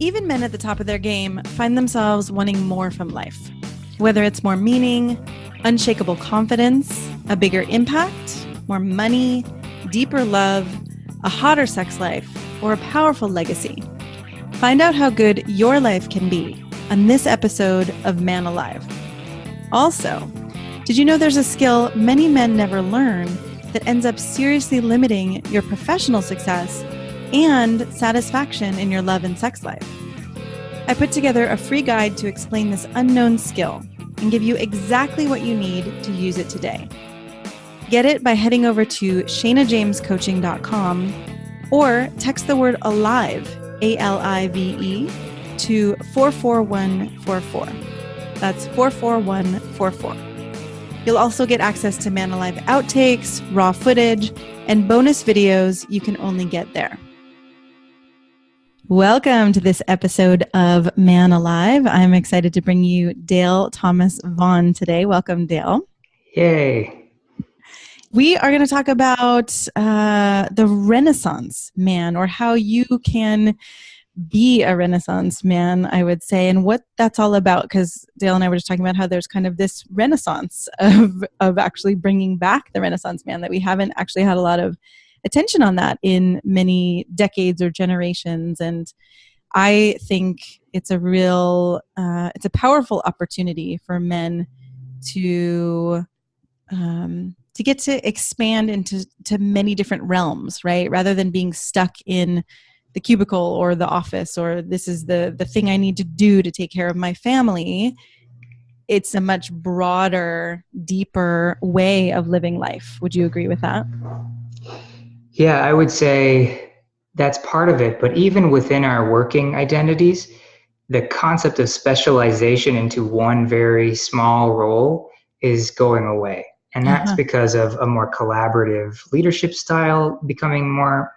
Even men at the top of their game find themselves wanting more from life. Whether it's more meaning, unshakable confidence, a bigger impact, more money, deeper love, a hotter sex life, or a powerful legacy. Find out how good your life can be on this episode of Man Alive. Also, did you know there's a skill many men never learn that ends up seriously limiting your professional success and satisfaction in your love and sex life? I put together a free guide to explain this unknown skill and give you exactly what you need to use it today. Get it by heading over to ShaynaJamesCoaching.com or text the word ALIVE, ALIVE, to 44144. That's 44144. You'll also get access to Man Alive outtakes, raw footage, and bonus videos you can only get there. Welcome to this episode of Man Alive. I'm excited to bring you Dale Thomas Vaughn today. Welcome, Dale. Yay. We are going to talk about the Renaissance man, or how you can be a Renaissance man, I would say, and what that's all about. Because Dale and I were just talking about how there's kind of this renaissance of actually bringing back the Renaissance man, that we haven't actually had a lot of attention on that in many decades or generations. And I think it's a real, it's a powerful opportunity for men to get to expand into many different realms, right? Rather than being stuck in the cubicle or the office, or this is the thing I need to do to take care of my family. It's a much broader, deeper way of living life. Would you agree with that? Yeah, I would say that's part of it. But even within our working identities, the concept of specialization into one very small role is going away. And that's because of a more collaborative leadership style becoming more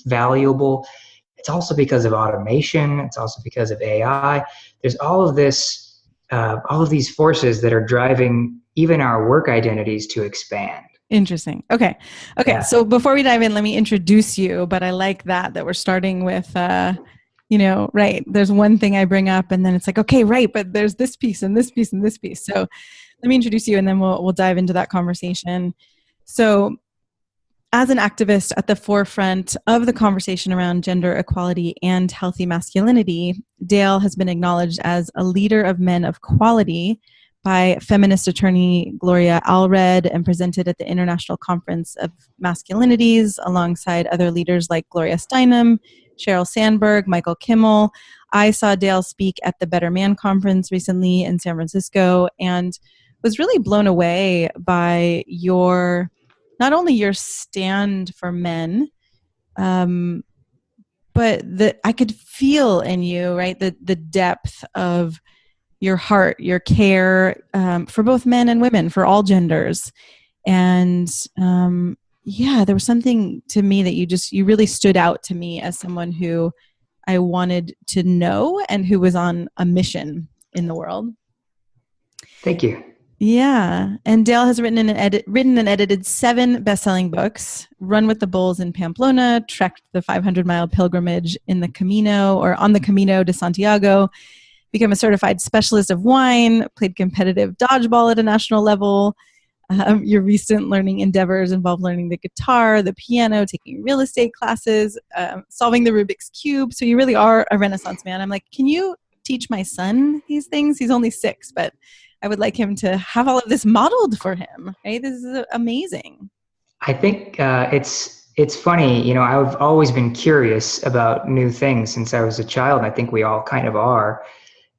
valuable. It's also because of automation. It's also because of AI. There's all of this, all of these forces that are driving even our work identities to expand. Interesting. Okay. Yeah. So before we dive in, let me introduce you. But I like that we're starting with, right. There's one thing I bring up, and then it's like, okay, right. But there's this piece and this piece and this piece. So let me introduce you, and then we'll dive into that conversation. So, as an activist at the forefront of the conversation around gender equality and healthy masculinity, Dale has been acknowledged as a leader of men of quality by feminist attorney Gloria Allred, and presented at the International Conference of Masculinities alongside other leaders like Gloria Steinem, Sheryl Sandberg, Michael Kimmel. I saw Dale speak at the Better Man Conference recently in San Francisco, and was really blown away by not only your stand for men, but that I could feel in you, right? The depth of your heart, your care for both men and women, for all genders. And there was something to me that you really stood out to me as someone who I wanted to know and who was on a mission in the world. Thank you. Yeah. And Dale has written and edited 7 best-selling books: Run with the Bulls in Pamplona, trekked the 500-mile pilgrimage on the Camino de Santiago, become a certified specialist of wine, played competitive dodgeball at a national level. Your recent learning endeavors involve learning the guitar, the piano, taking real estate classes, solving the Rubik's Cube. So you really are a Renaissance man. I'm like, can you teach my son these things? He's only 6, but I would like him to have all of this modeled for him. Right? This is amazing. I think it's funny. I've always been curious about new things since I was a child. I think we all kind of are.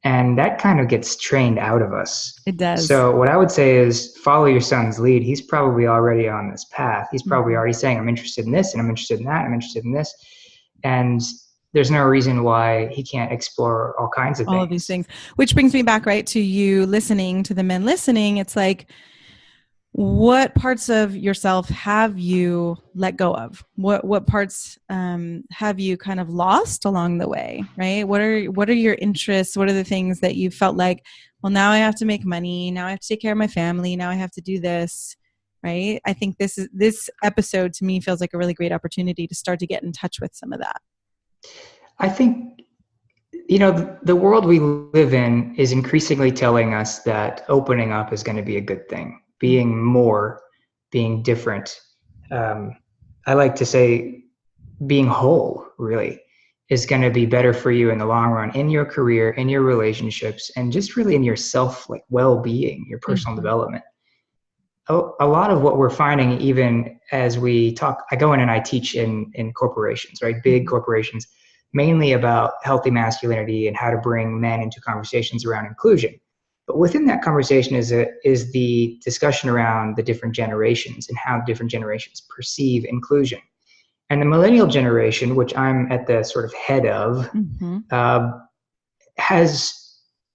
And that kind of gets trained out of us. It does. So what I would say is follow your son's lead. He's probably already on this path. He's probably already saying, I'm interested in this, and I'm interested in that, and I'm interested in this. And there's no reason why he can't explore all kinds of things. All of these things. Which brings me back, right, to you listening, to the men listening. It's like, what parts of yourself have you let go of? What parts have you kind of lost along the way, right? What are your interests? What are the things that you felt like, well, now I have to make money. Now I have to take care of my family. Now I have to do this, right? I think this episode to me feels like a really great opportunity to start to get in touch with some of that. I think The world we live in is increasingly telling us that opening up is going to be a good thing. Being more, being different. I like to say being whole, really, is going to be better for you in the long run, in your career, in your relationships, and just really in yourself, like well-being, your personal development. A lot of what we're finding, even as we talk, I go in and I teach in corporations, right? Big corporations, mainly about healthy masculinity and how to bring men into conversations around inclusion. But within that conversation is the discussion around the different generations and how different generations perceive inclusion. And the millennial generation, which I'm at the sort of head of, has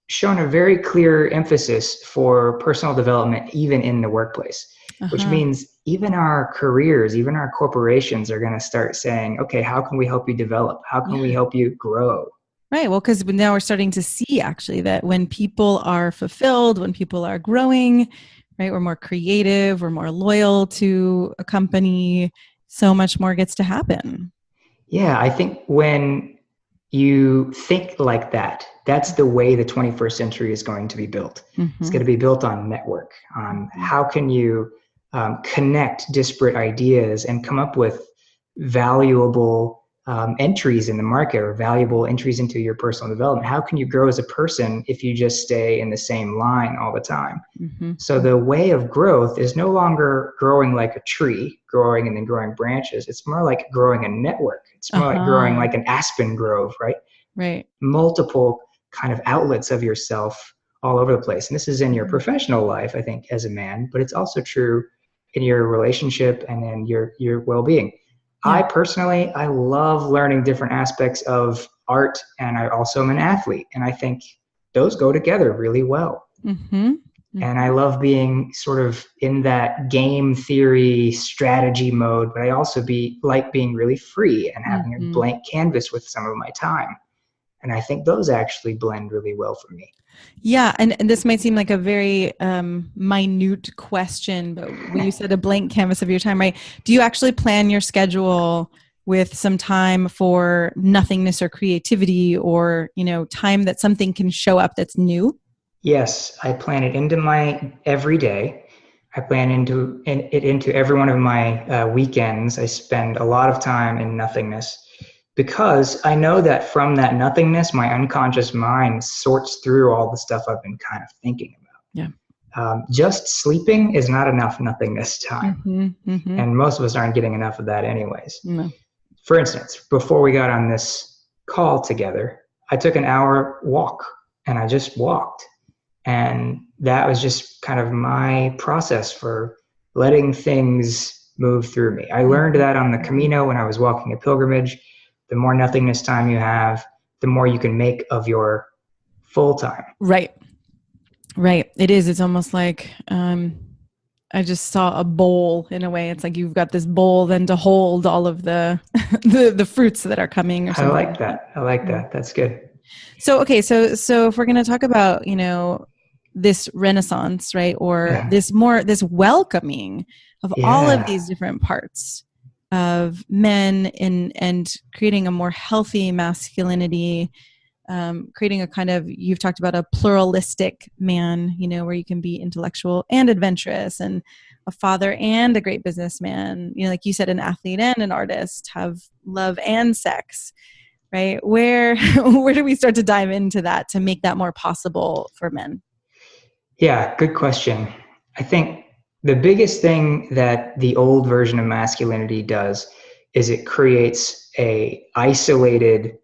shown a very clear emphasis for personal development, even in the workplace, which means even our careers, even our corporations are going to start saying, okay, how can we help you develop? How can we help you grow? Right. Well, because now we're starting to see actually that when people are fulfilled, when people are growing, right, we're more creative, we're more loyal to a company, so much more gets to happen. Yeah, I think when you think like that, that's the way the 21st century is going to be built. It's going to be built on network, on how can you connect disparate ideas and come up with valuable entries in the market or valuable entries into your personal development. How can you grow as a person if you just stay in the same line all the time? So the way of growth is no longer growing like a tree, growing and then growing branches. It's more like growing a network. It's more like growing like an aspen grove, right? Right. Multiple kind of outlets of yourself all over the place. And this is in your professional life, I think, as a man, but it's also true in your relationship and in your well-being. I personally, I love learning different aspects of art, and I also am an athlete, and I think those go together really well. And I love being sort of in that game theory strategy mode, but I also like being really free and having a blank canvas with some of my time. And I think those actually blend really well for me. Yeah. And this might seem like a very minute question, but when you said a blank canvas of your time, right? Do you actually plan your schedule with some time for nothingness or creativity or, time that something can show up that's new? Yes, I plan it into my every day. I plan it into every one of my weekends. I spend a lot of time in nothingness because I know that from that nothingness, my unconscious mind sorts through all the stuff I've been kind of thinking about. Yeah. Just sleeping is not enough nothingness time. And most of us aren't getting enough of that anyways. No. For instance, before we got on this call together, I took an hour walk and I just walked. And that was just kind of my process for letting things move through me. I learned that on the Camino when I was walking a pilgrimage. The more nothingness time you have, the more you can make of your full time. Right. It is. It's almost like I just saw a bowl in a way. It's like you've got this bowl then to hold all of the the fruits that are coming or something. I like that. That's good. So, okay. So if we're going to talk about, this renaissance, right? Or this welcoming of all of these different parts of men and creating a more healthy masculinity, creating a kind of, you've talked about a pluralistic man, where you can be intellectual and adventurous and a father and a great businessman, like you said, an athlete and an artist, have love and sex, right? Where do we start to dive into that to make that more possible for men? Yeah, good question. I think the biggest thing that the old version of masculinity does is it creates a isolated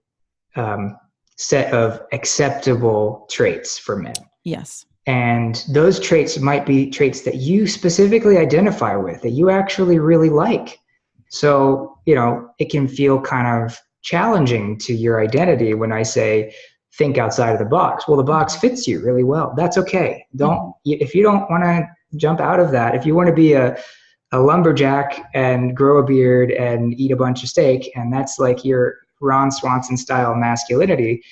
set of acceptable traits for men. Yes. And those traits might be traits that you specifically identify with, that you actually really like. So, it can feel kind of challenging to your identity when I say, think outside of the box. Well, the box fits you really well. That's okay. If you don't want to jump out of that, if you want to be a lumberjack and grow a beard and eat a bunch of steak, and that's like your Ron Swanson style masculinity,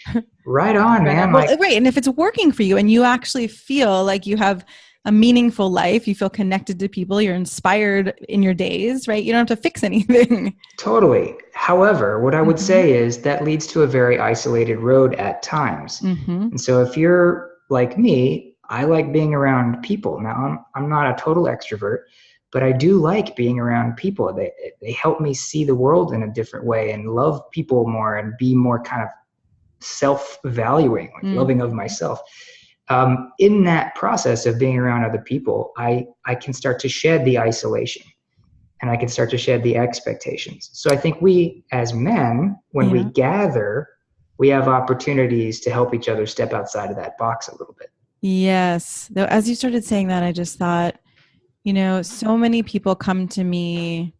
right on, man. Well, right. And if it's working for you and you actually feel like you have a meaningful life. You feel connected to people. You're inspired in your days, right? You don't have to fix anything. Totally. However, what I would Mm-hmm. say is that leads to a very isolated road at times. Mm-hmm. And so if you're like me, I like being around people. Now, I'm not a total extrovert, but I do like being around people. They help me see the world in a different way and love people more and be more kind of self-valuing, like loving of myself. In that process of being around other people, I can start to shed the isolation and I can start to shed the expectations. So I think we as men, when we gather, we have opportunities to help each other step outside of that box a little bit. Yes. Though, as you started saying that, I just thought, so many people come to me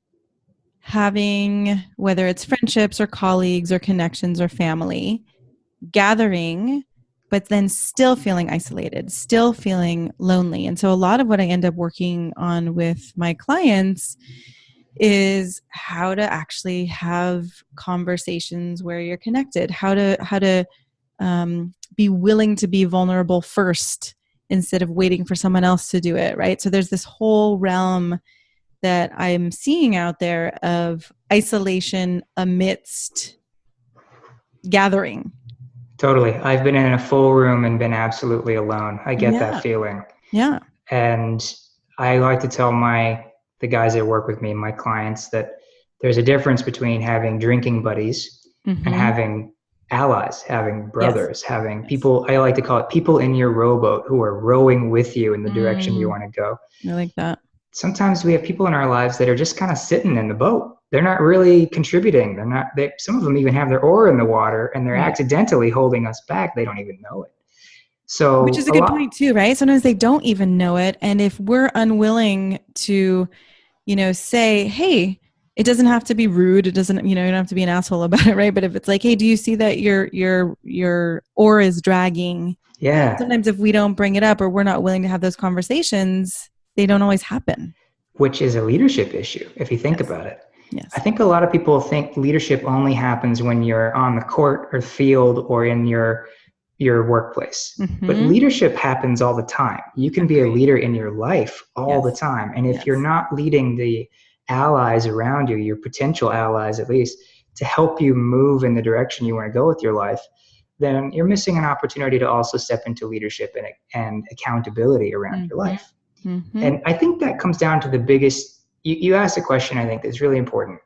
having, whether it's friendships or colleagues or connections or family, gathering, but then still feeling isolated, still feeling lonely. And so a lot of what I end up working on with my clients is how to actually have conversations where you're connected, how to be willing to be vulnerable first instead of waiting for someone else to do it, right? So there's this whole realm that I'm seeing out there of isolation amidst gathering. Totally. I've been in a full room and been absolutely alone. I get that Yeah. feeling. Yeah. And I like to tell the guys that work with me, my clients, that there's a difference between having drinking buddies and having allies, having brothers, having people. I like to call it people in your rowboat who are rowing with you in the direction you want to go. I like that. Sometimes we have people in our lives that are just kind of sitting in the boat. They're not really contributing. Some of them even have their oar in the water and they're accidentally holding us back. They don't even know it. So, which is a good point too, right? Sometimes they don't even know it. And if we're unwilling to, say, hey, it doesn't have to be rude. It doesn't, you don't have to be an asshole about it, right? But if it's like, hey, do you see that your oar is dragging? Yeah. Sometimes if we don't bring it up or we're not willing to have those conversations, they don't always happen. Which is a leadership issue, if you think about it. Yes. I think a lot of people think leadership only happens when you're on the court or field or in your workplace. But leadership happens all the time. You can be a leader in your life all the time. And if you're not leading the allies around you, your potential allies at least, to help you move in the direction you want to go with your life, then you're missing an opportunity to also step into leadership and accountability around your life. And I think that comes down to the biggest, you asked a question I think that's really important.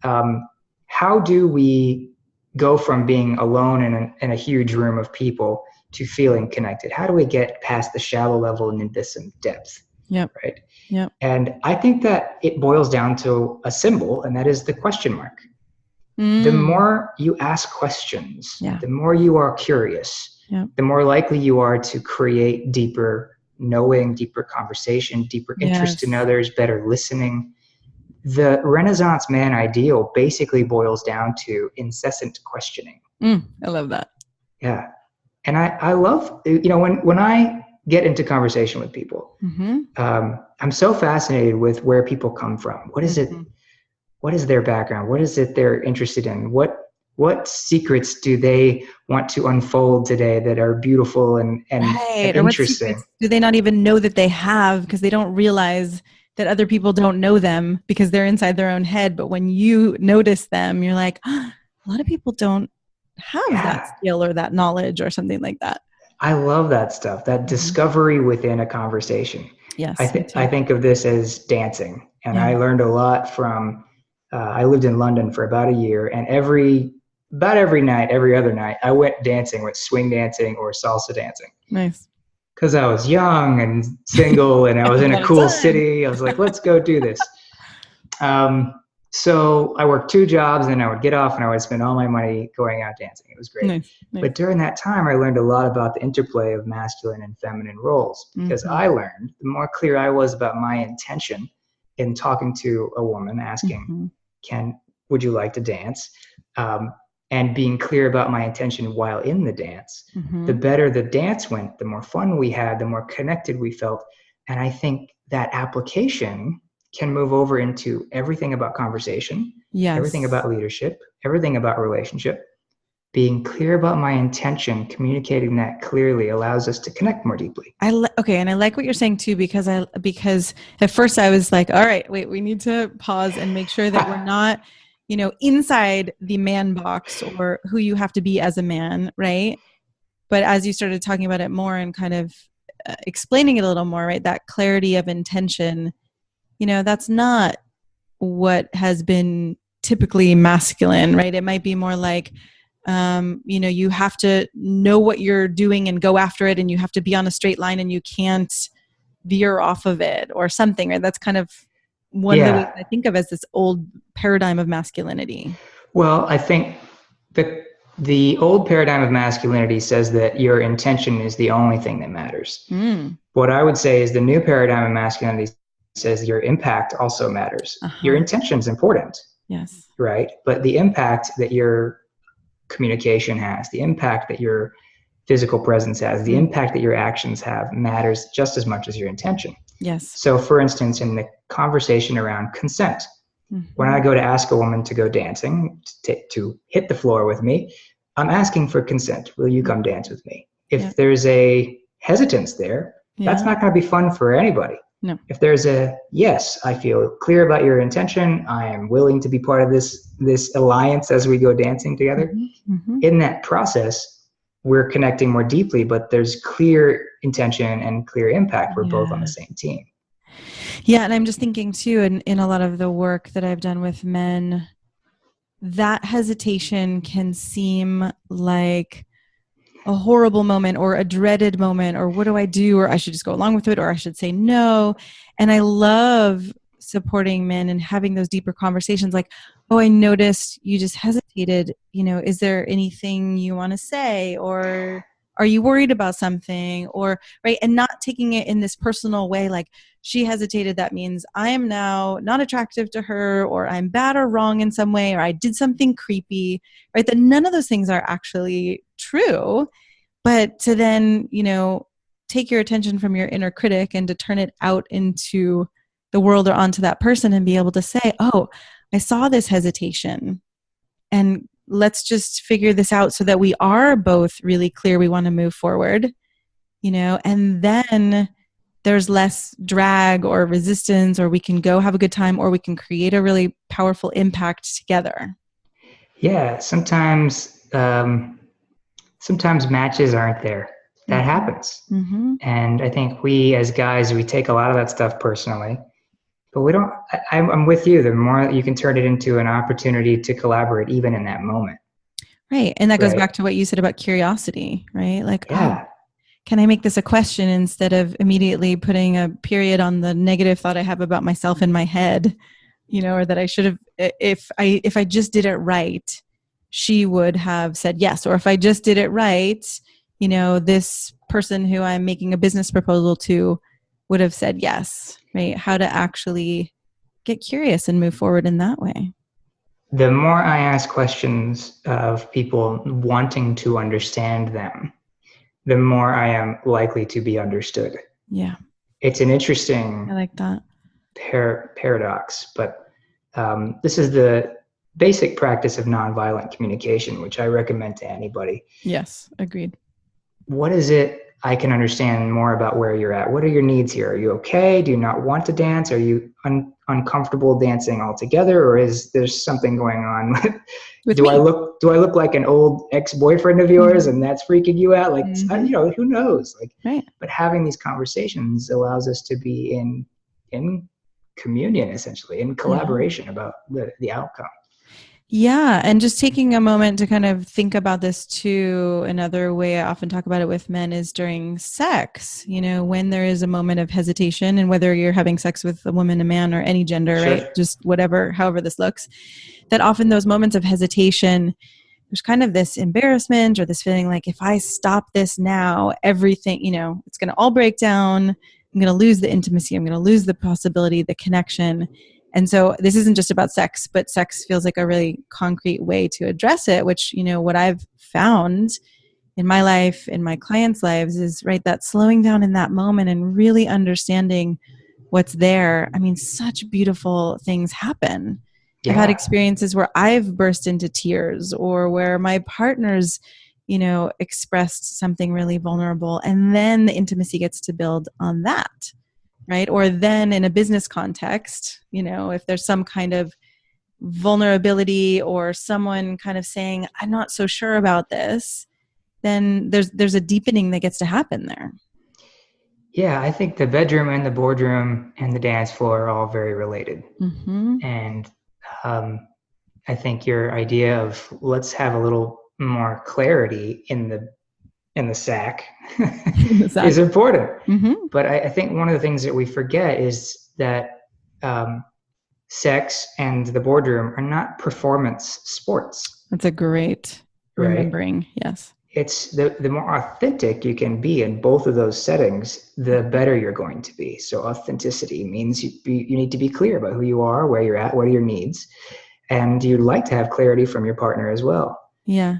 How do we go from being alone in a huge room of people to feeling connected? How do we get past the shallow level and into some depth? Right. And I think that it boils down to a symbol, and that is the question mark. The more you ask questions, the more you are curious, the more likely you are to create deeper knowing, deeper conversation, deeper interest in others, better listening. The Renaissance man ideal basically boils down to incessant questioning. I love that. Yeah. And I love, when I get into conversation with people, I'm so fascinated with where people come from. What is it? What is their background? What is it they're interested in? What secrets do they want to unfold today that are beautiful and interesting? Or what secrets do they not even know that they have because they don't realize that other people don't know them because they're inside their own head. But when you notice them, you're like, a lot of people don't have that skill or that knowledge or something like that. I love that stuff, that discovery within a conversation. Yes. I think of this as dancing. And I learned a lot from, I lived in London for about a year, and every other night, I went swing dancing or salsa dancing. Nice. Because I was young and single and I was in a cool city. I was like, let's go do this. So I worked 2 jobs and I would get off and I would spend all my money going out dancing. It was great. Nice. But during that time, I learned a lot about the interplay of masculine and feminine roles, because I learned the more clear I was about my intention in talking to a woman, asking, would you like to dance? And being clear about my intention while in the dance, the better the dance went, the more fun we had, the more connected we felt. And I think that application can move over into everything about conversation, everything about leadership, everything about relationship. being clear about my intention, communicating that clearly allows us to connect more deeply. Okay, and I like what you're saying too, because at first I was like, all right, wait, we need to pause and make sure that we're not, inside the man box or who you have to be as a man, right? But as you started talking about it more and kind of explaining it a little more, right, that clarity of intention, that's not what has been typically masculine, right? It might be more like, you have to know what you're doing and go after it, and you have to be on a straight line and you can't veer off of it or something, right? That's kind of one of the ways I think of as this old paradigm of masculinity. Well, I think the old paradigm of masculinity says that your intention is the only thing that matters. What I would say is the new paradigm of masculinity says your impact also matters. Your intention is important. Yes. Right? But the impact that your communication has, the impact that your physical presence has, the impact that your actions have matters just as much as your intention. Yes. So for instance, in the conversation around consent, when I go to ask a woman to go dancing, to hit the floor with me, I'm asking for consent. Will you come dance with me? If there's a hesitance there, that's not going to be fun for anybody. No. If there's a yes, I feel clear about your intention, I am willing to be part of this alliance as we go dancing together. In that process, we're connecting more deeply, but there's clear intention and clear impact. We're both on the same team. Yeah, and I'm just thinking too, in a lot of the work that I've done with men, that hesitation can seem like a horrible moment or a dreaded moment, or what do I do? Or I should just go along with it, or I should say no. And I love supporting men and having those deeper conversations like, oh, I noticed you just hesitated. Is there anything you want to say? Or are you worried about something? Or, right. And not taking it in this personal way, like she hesitated. That means I am now not attractive to her, or I'm bad or wrong in some way, or I did something creepy, right? That none of those things are actually true, but to then, take your attention from your inner critic and to turn it out into the world or onto that person and be able to say, oh, I saw this hesitation, and let's just figure this out so that we are both really clear we want to move forward, and then there's less drag or resistance, or we can go have a good time, or we can create a really powerful impact together. Yeah, sometimes matches aren't there. That happens. And I think we as guys, we take a lot of that stuff personally, but we don't, I'm with you. The more you can turn it into an opportunity to collaborate even in that moment. Right. And that goes back to what you said about curiosity, right? Like, yeah. Can I make this a question instead of immediately putting a period on the negative thought I have about myself in my head, or that I should have, if I just did it right, she would have said yes. Or if I just did it right, this person who I'm making a business proposal to would have said yes, right? How to actually get curious and move forward in that way. The more I ask questions of people wanting to understand them, the more I am likely to be understood. Yeah. It's an interesting I like that. paradox, but this is the basic practice of nonviolent communication, which I recommend to anybody. Yes, agreed. What is it I can understand more about where you're at? What are your needs here? Are you okay? Do you not want to dance? Are you uncomfortable dancing altogether? Or is there something going on? Do I look like an old ex-boyfriend of yours and that's freaking you out? Like, who knows? But having these conversations allows us to be in communion, essentially, in collaboration about the outcome. Yeah. And just taking a moment to kind of think about this too. Another way I often talk about it with men is during sex, when there is a moment of hesitation, and whether you're having sex with a woman, a man, or any gender, right? Just however this looks, that often those moments of hesitation, there's kind of this embarrassment or this feeling like, if I stop this now, everything, it's going to all break down. I'm going to lose the intimacy. I'm going to lose the possibility, the connection. And so this isn't just about sex, but sex feels like a really concrete way to address it, which, what I've found in my life, in my clients' lives, is right, that slowing down in that moment and really understanding what's there. I mean, such beautiful things happen. I've had Yeah. experiences where I've burst into tears, or where my partner's, expressed something really vulnerable, and then the intimacy gets to build on that, right? Or then in a business context, if there's some kind of vulnerability or someone kind of saying, I'm not so sure about this, then there's a deepening that gets to happen there. Yeah, I think the bedroom and the boardroom and the dance floor are all very related. Mm-hmm. And I think your idea of let's have a little more clarity in the sack is important. Mm-hmm. But I think one of the things that we forget is that sex and the boardroom are not performance sports. That's a great remembering. Right? Yes. It's the more authentic you can be in both of those settings, the better you're going to be. So authenticity means you need to be clear about who you are, where you're at, what are your needs. And you'd like to have clarity from your partner as well. Yeah.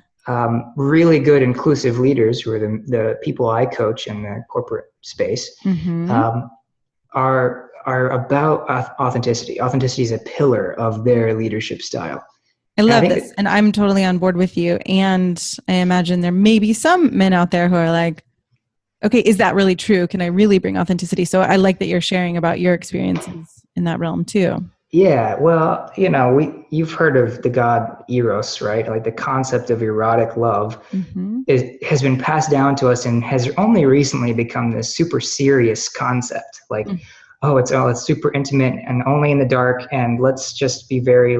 Really good inclusive leaders, who are the people I coach in the corporate space, mm-hmm. are about authenticity. Authenticity is a pillar of their leadership style. I love this. And I'm totally on board with you. And I imagine there may be some men out there who are like, okay, is that really true? Can I really bring authenticity? So I like that you're sharing about your experiences in that realm too. Yeah, well, you've heard of the god Eros, right? Like the concept of erotic love mm-hmm. has been passed down to us and has only recently become this super serious concept. Like, it's super intimate and only in the dark, and let's just be very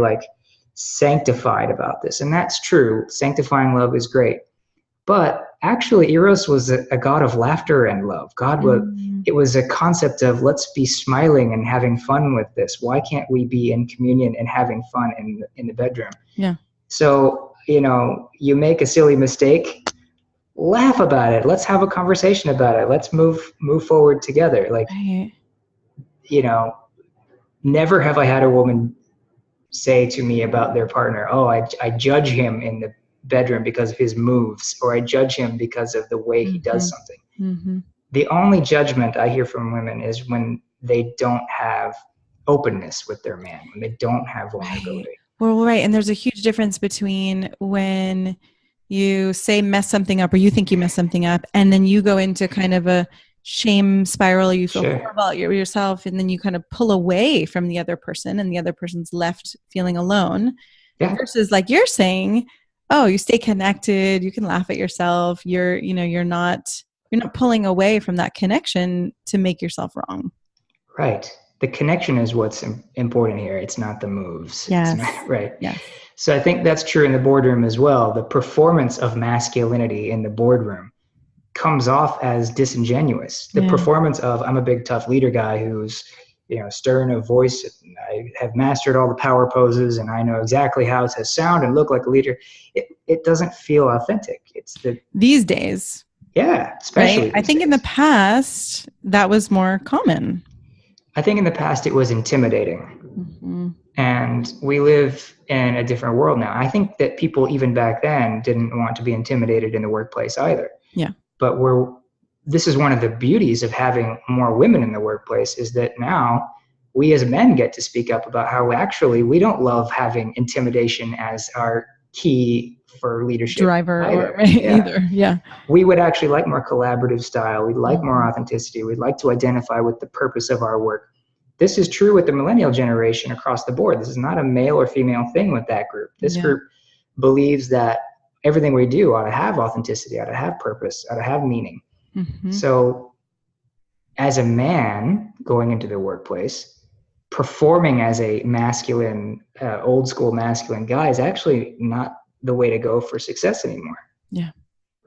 sanctified about this. And that's true. Sanctifying love is great. But actually, Eros was a god of laughter and love. It was a concept of let's be smiling and having fun with this. Why can't we be in communion and having fun in the bedroom? Yeah. So, you make a silly mistake, laugh about it. Let's have a conversation about it. Let's move forward together. Right. Never have I had a woman say to me about their partner, oh, I judge him in the bedroom because of his moves, or I judge him because of the way he does something. Mm-hmm. The only judgment I hear from women is when they don't have openness with their man, when they don't have vulnerability. Right. Well, right. And there's a huge difference between when you say mess something up, or you think you mess something up, and then you go into kind of a shame spiral, or you feel horrible about yourself, and then you kind of pull away from the other person, and the other person's left feeling alone. Yeah. Versus like you're saying, oh, you stay connected, you can laugh at yourself, you're not pulling away from that connection to make yourself wrong. Right. The connection is what's important here. It's not the moves. Yes. Right. Yeah. So I think that's true in the boardroom as well. The performance of masculinity in the boardroom comes off as disingenuous. The performance of I'm a big tough leader guy who's stern of voice, and I have mastered all the power poses, and I know exactly how to sound and look like a leader. It doesn't feel authentic. These days. Yeah, especially. Right? I think in the past that was more common. I think in the past it was intimidating. Mm-hmm. And we live in a different world now. I think that people even back then didn't want to be intimidated in the workplace either. Yeah. But this is one of the beauties of having more women in the workplace, is that now we as men get to speak up about how actually we don't love having intimidation as our key for leadership driver either. Either. Yeah. We would actually like more collaborative style. We'd like more authenticity. We'd like to identify with the purpose of our work. This is true with the millennial generation across the board. This is not a male or female thing with that group. This group believes that everything we do ought to have authenticity, ought to have purpose, ought to have meaning. Mm-hmm. So as a man going into the workplace, performing as a masculine, old school masculine guy is actually not the way to go for success anymore. Yeah.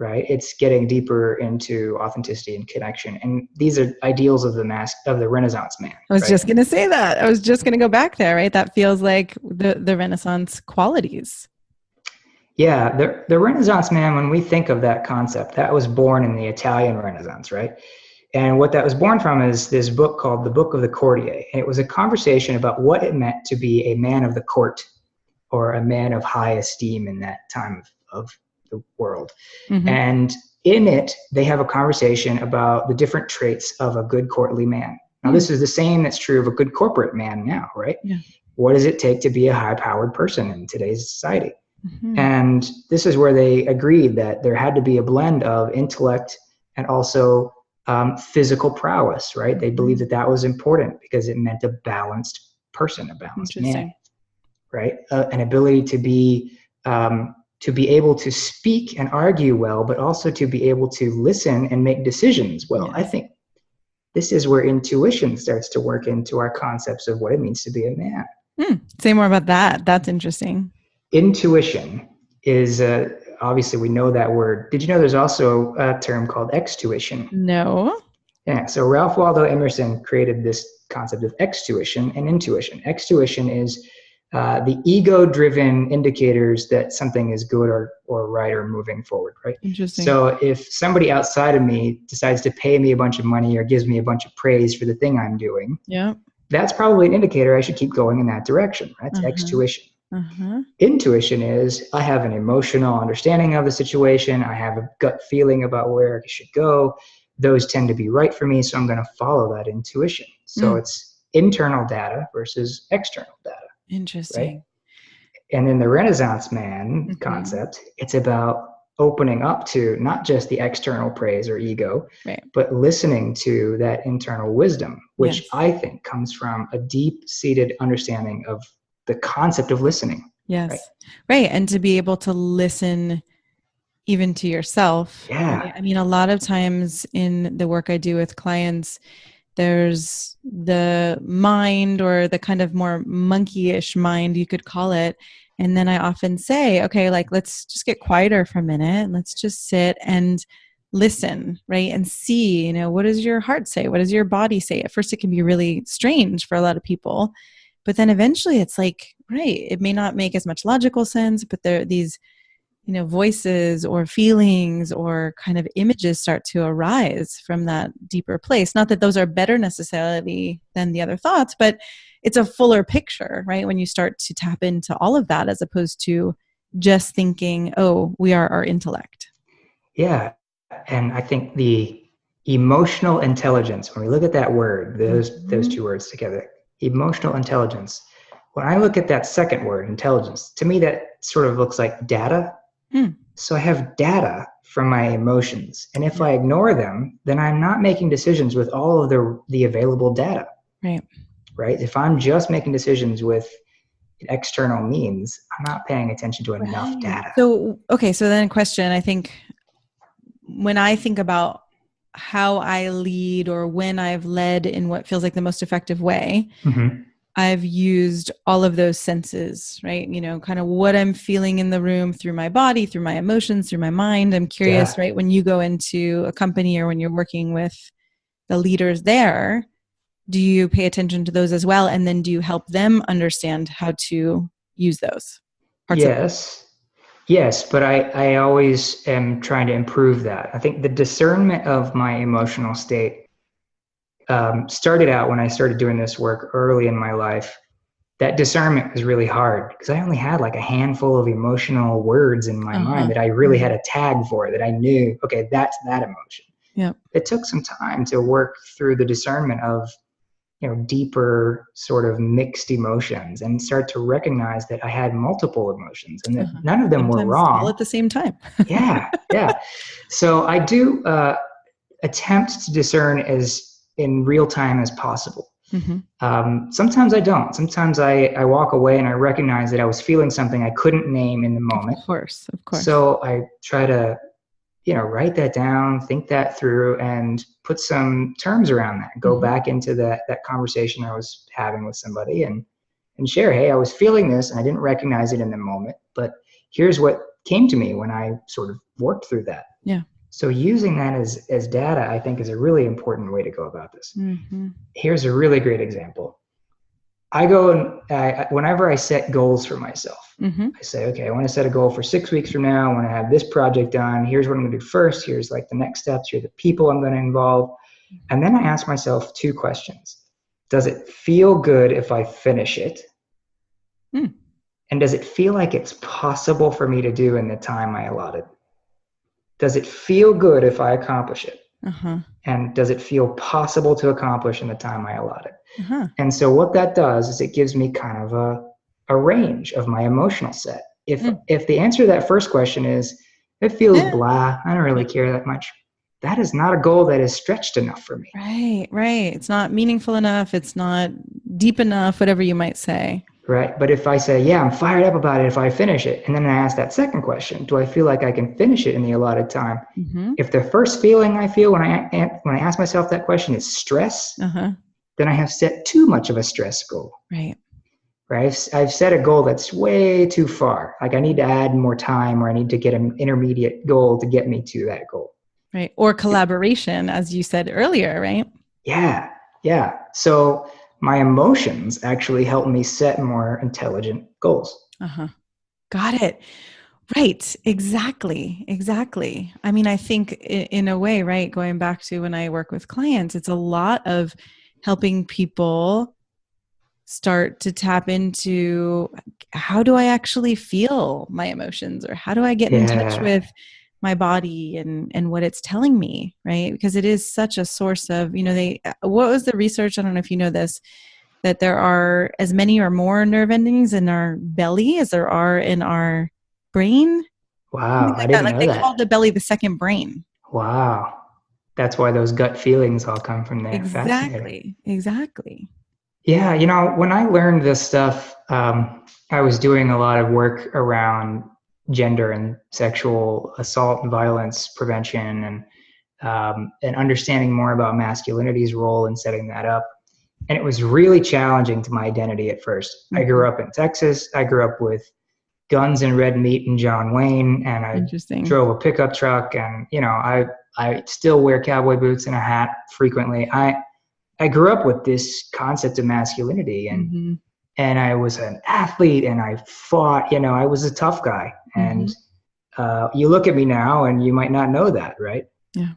Right. It's getting deeper into authenticity and connection. And these are ideals of the Renaissance man. I was just going to say that. I was just going to go back there, right? That feels like the Renaissance qualities. Yeah. The Renaissance man, when we think of that concept, that was born in the Italian Renaissance, right? And what that was born from is this book called The Book of the Courtier. And it was a conversation about what it meant to be a man of the court, or a man of high esteem in that time of the world. Mm-hmm. And in it, they have a conversation about the different traits of a good courtly man. Now, this is the same that's true of a good corporate man now, right? Yeah. what does it take to be a high-powered person in today's society? Mm-hmm. And this is where they agreed that there had to be a blend of intellect and also physical prowess, right? They believed that that was important because it meant a balanced person, a balanced man, right? An ability to be able to speak and argue well, but also to be able to listen and make decisions well. Yes. I think this is where intuition starts to work into our concepts of what it means to be a man. Say more about that. That's interesting. Intuition is, obviously we know that word. Did you know there's also a term called extuition? No. Yeah, so Ralph Waldo Emerson created this concept of extuition and intuition. Extuition is the ego-driven indicators that something is good or right or moving forward, right? Interesting. So if somebody outside of me decides to pay me a bunch of money or gives me a bunch of praise for the thing I'm doing, that's probably an indicator I should keep going in that direction. That's extuition. Intuition is I have an emotional understanding of the situation. I have a gut feeling about where I should go. Those tend to be right for me, so I'm going to follow that intuition. So it's internal data versus external data. Interesting. Right? And in the Renaissance man concept, it's about opening up to not just the external praise or ego, but listening to that internal wisdom, which I think comes from a deep-seated understanding of the concept of listening. Yes. Right. And to be able to listen even to yourself. Yeah. Right? I mean, a lot of times in the work I do with clients, there's the mind or the kind of more monkey-ish mind, you could call it. And then I often say, okay, like, let's just get quieter for a minute. Let's just sit and listen, right? And see, you know, what does your heart say? What does your body say? At first, it can be really strange for a lot of people. But then eventually it's like, right, it may not make as much logical sense, but there are these, you know, voices or feelings or kind of images start to arise from that deeper place. Not that those are better necessarily than the other thoughts, but it's a fuller picture, right? When you start to tap into all of that, as opposed to just thinking, oh, we are our intellect. Yeah. And I think the emotional intelligence, when we look at that word, those two words together, emotional intelligence, when I look at that second word, intelligence, to me that sort of looks like data. So I have data from my emotions. And if I ignore them, then I'm not making decisions with all of the available data. Right? If I'm just making decisions with external means, I'm not paying attention to enough data. So, okay. So then a question, I think when I think about how I lead or when I've led in what feels like the most effective way, I've used all of those senses, right? You know, kind of what I'm feeling in the room through my body, through my emotions, through my mind. I'm curious, right? When you go into a company or when you're working with the leaders there, do you pay attention to those as well? And then do you help them understand how to use those parts of it? Yes, but I always am trying to improve that. I think the discernment of my emotional state started out when I started doing this work early in my life. That discernment was really hard because I only had like a handful of emotional words in my mind that I really had a tag for, that I knew, okay, that's that emotion. It took some time to work through the discernment of, you know, deeper sort of mixed emotions and start to recognize that I had multiple emotions and that none of them Sometimes were wrong. all at the same time. Yeah. So I do attempt to discern as in real time as possible. Sometimes I don't. Sometimes I walk away and I recognize that I was feeling something I couldn't name in the moment. Of course. So I try to, you know, write that down, think that through, and put some terms around that. Go back into that conversation I was having with somebody and share, hey, I was feeling this and I didn't recognize it in the moment, but here's what came to me when I sort of worked through that. So using that as data, I think, is a really important way to go about this. Here's a really great example. I go and whenever I set goals for myself, I say, okay, I want to set a goal for 6 weeks from now. I want to have this project done. Here's what I'm going to do first. Here's like the next steps. Here are the people I'm going to involve. And then I ask myself two questions. Does it feel good if I finish it? And does it feel like it's possible for me to do in the time I allotted? Does it feel good if I accomplish it? Uh-huh. And does it feel possible to accomplish in the time I allotted? Uh-huh. And so what that does is it gives me kind of a range of my emotional set. Mm. If the answer to that first question is, it feels Yeah. blah, I don't really care that much, that is not a goal that is stretched enough for me. Right. It's not meaningful enough. It's not deep enough, whatever you might say. Right. But if I say, yeah, I'm fired up about it if I finish it, and then I ask that second question, do I feel like I can finish it in the allotted time? Mm-hmm. If the first feeling I feel when I ask myself that question is stress, Uh-huh. then I have set too much of a stress goal. Right. Right. I've set a goal that's way too far. Like I need to add more time, or I need to get an intermediate goal to get me to that goal. Right. Or collaboration, as you said earlier, right? Yeah. Yeah. So my emotions actually help me set more intelligent goals. Uh-huh. Got it. Right. Exactly. I mean, I think in a way, right, going back to when I work with clients, it's a lot of helping people start to tap into, how do I actually feel my emotions, or how do I get in touch Yeah. with my body and what it's telling me, right? Because it is such a source of, what was the research? I don't know if you know this, that there are as many or more nerve endings in our belly as there are in our brain. Wow. Something I like that. didn't Like know they call that. the belly the second brain. Wow. That's why those gut feelings all come from there. Fascinating. Exactly. Yeah. When I learned this stuff, I was doing a lot of work around gender and sexual assault and violence prevention, and understanding more about masculinity's role in setting that up. And it was really challenging to my identity at first. I Mm-hmm. grew up in Texas. I grew up with guns and red meat and John Wayne, and I Interesting. drove a pickup truck, and I still wear cowboy boots and a hat frequently. I grew up with this concept of masculinity, and Mm-hmm. and I was an athlete, and I fought. I was a tough guy, Mm-hmm. and you look at me now, and you might not know that, right? Yeah.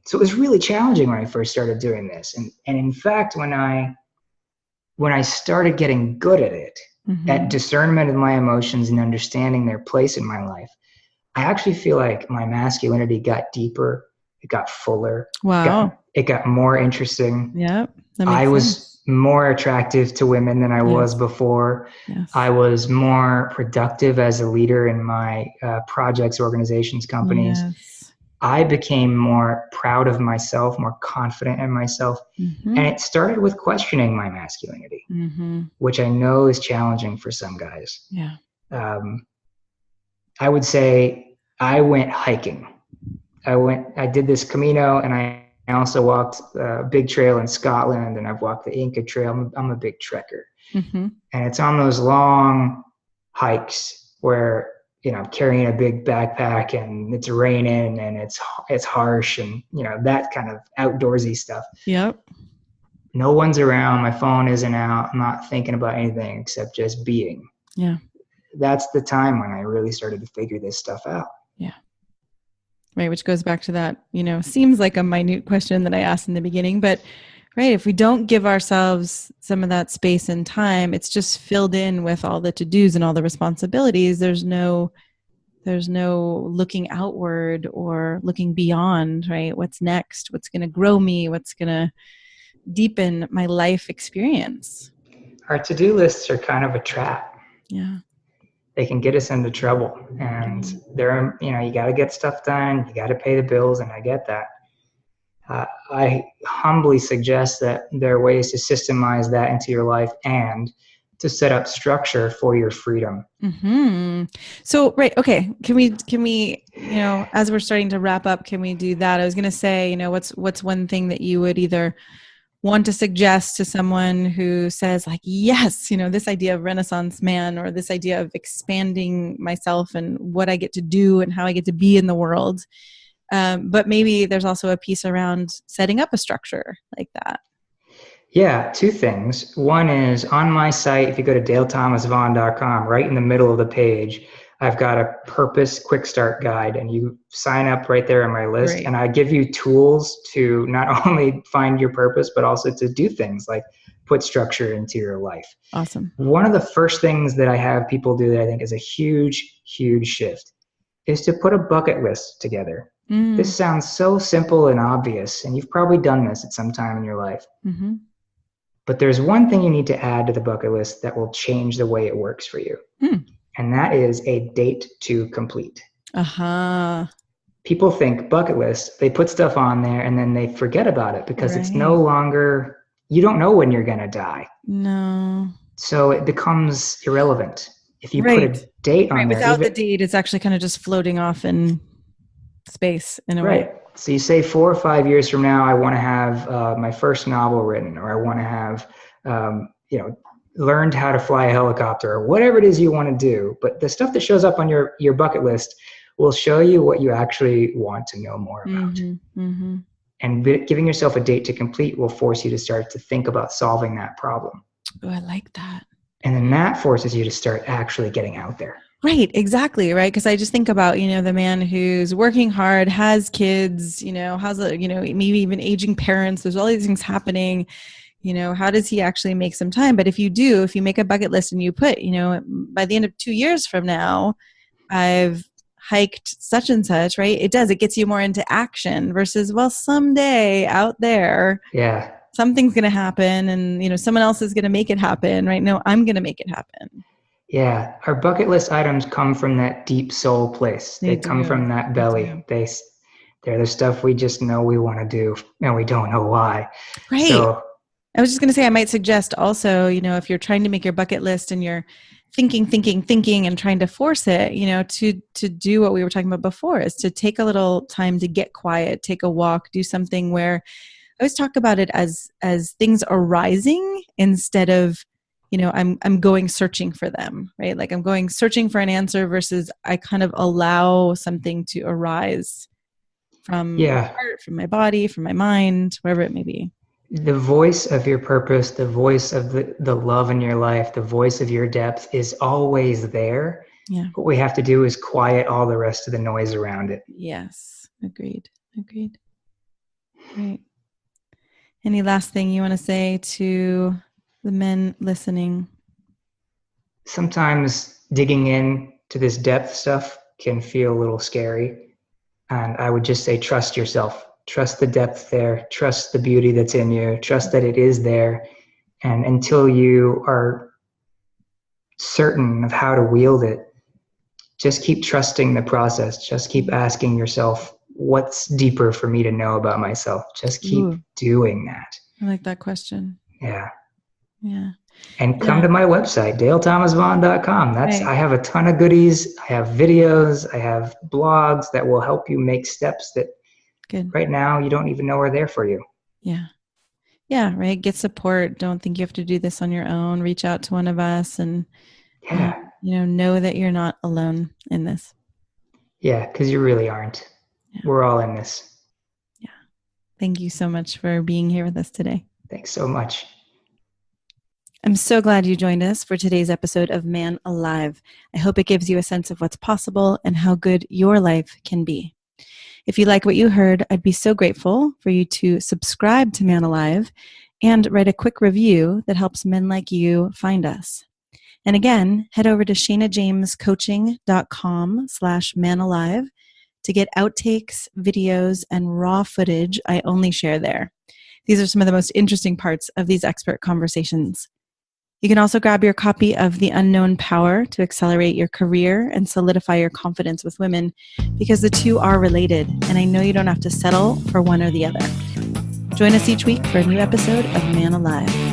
So it was really challenging when I first started doing this, and in fact, when I started getting good at it, at Mm-hmm. discernment of my emotions and understanding their place in my life, I actually feel like my masculinity got deeper, it got fuller, Wow. it got more interesting. Yep. That I makes was sense. more attractive to women than I was Yes. before. Yes. I was more productive as a leader in my projects, organizations, companies. Yes. I became more proud of myself, more confident in myself. Mm-hmm. And it started with questioning my masculinity, Mm-hmm. which I know is challenging for some guys. Yeah. I would say I went hiking. I did this Camino, and I also walked a big trail in Scotland, and I've walked the Inca Trail. I'm a big trekker. Mm-hmm. And it's on those long hikes where, I'm carrying a big backpack, and it's raining, and it's harsh, and, that kind of outdoorsy stuff. Yep. No one's around. My phone isn't out. I'm not thinking about anything except just being. Yeah. That's the time when I really started to figure this stuff out. Yeah. Right. Which goes back to that, seems like a minute question that I asked in the beginning, but right, if we don't give ourselves some of that space and time, it's just filled in with all the to-dos and all the responsibilities. There's no looking outward or looking beyond, right? What's next? What's going to grow me? What's going to deepen my life experience? Our to-do lists are kind of a trap. Yeah. They can get us into trouble, and you got to get stuff done. You got to pay the bills, and I get that. I humbly suggest that there are ways to systemize that into your life and to set up structure for your freedom. Mm-hmm. So, right. Okay. Can we, as we're starting to wrap up, can we do that? I was going to say, what's one thing that you would either want to suggest to someone who says like, yes, this idea of Renaissance man, or this idea of expanding myself and what I get to do and how I get to be in the world. But maybe there's also a piece around setting up a structure like that. Yeah, two things. One is on my site, if you go to dalethomasvaughn.com, right in the middle of the page, I've got a purpose quick start guide, and you sign up right there on my list. Great. And I give you tools to not only find your purpose, but also to do things like put structure into your life. Awesome. One of the first things that I have people do that I think is a huge, huge shift is to put a bucket list together. This sounds so simple and obvious, and you've probably done this at some time in your life. Mm-hmm. But there's one thing you need to add to the bucket list that will change the way it works for you. And that is a date to complete. Uh-huh. People think bucket list, they put stuff on there and then they forget about it because it's no longer, you don't know when you're going to die. No. So it becomes irrelevant. If you put a date on there. Without the date, it's actually kind of just floating off in space in a way. So you say 4 or 5 years from now, I want to have my first novel written, or I want to have, learned how to fly a helicopter, or whatever it is you want to do. But the stuff that shows up on your bucket list will show you what you actually want to know more about. Mm-hmm. And giving yourself a date to complete will force you to start to think about solving that problem. Oh, I like that. And then that forces you to start actually getting out there. Right, exactly, right? Because I just think about, the man who's working hard, has kids, has maybe even aging parents. There's all these things happening. How does he actually make some time? But if you make a bucket list and you put, by the end of 2 years from now, I've hiked such and such, right? It gets you more into action versus, well, someday out there, something's going to happen and, someone else is going to make it happen, right? No, I'm going to make it happen. Yeah. Our bucket list items come from that deep soul place. They come from that belly. They're the stuff we just know we want to do and we don't know why. Right. So I was just going to say, I might suggest also, if you're trying to make your bucket list and you're thinking and trying to force it, to do what we were talking about before, is to take a little time to get quiet, take a walk, do something where I always talk about it as things arising instead of, I'm going searching for them, right? Like I'm going searching for an answer versus I kind of allow something to arise from my heart, from my body, from my mind, wherever it may be. The voice of your purpose, the voice of the love in your life, the voice of your depth is always there. Yeah. What we have to do is quiet all the rest of the noise around it. Yes. Agreed. Right. Any last thing you want to say to the men listening? Sometimes digging in to this depth stuff can feel a little scary. And I would just say, trust yourself. Trust the depth there. Trust the beauty that's in you. Trust that it is there. And until you are certain of how to wield it, just keep trusting the process. Just keep asking yourself, what's deeper for me to know about myself? Just keep doing that. I like that question. Yeah. And come to my website, dalethomasvaughn.com. I have a ton of goodies. I have videos. I have blogs that will help you make steps that right now you don't even know are there for you. Yeah, right. Get support. Don't think you have to do this on your own. Reach out to one of us and know that you're not alone in this. Yeah, because you really aren't. We're all in this. Yeah. Thank you so much for being here with us today. Thanks so much. I'm so glad you joined us for today's episode of Man Alive. I hope it gives you a sense of what's possible and how good your life can be. If you like what you heard, I'd be so grateful for you to subscribe to Man Alive and write a quick review that helps men like you find us. And again, head over to shanajamescoaching.com/manalive to get outtakes, videos, and raw footage I only share there. These are some of the most interesting parts of these expert conversations. You can also grab your copy of The Unknown Power to accelerate your career and solidify your confidence with women, because the two are related, and I know you don't have to settle for one or the other. Join us each week for a new episode of Man Alive.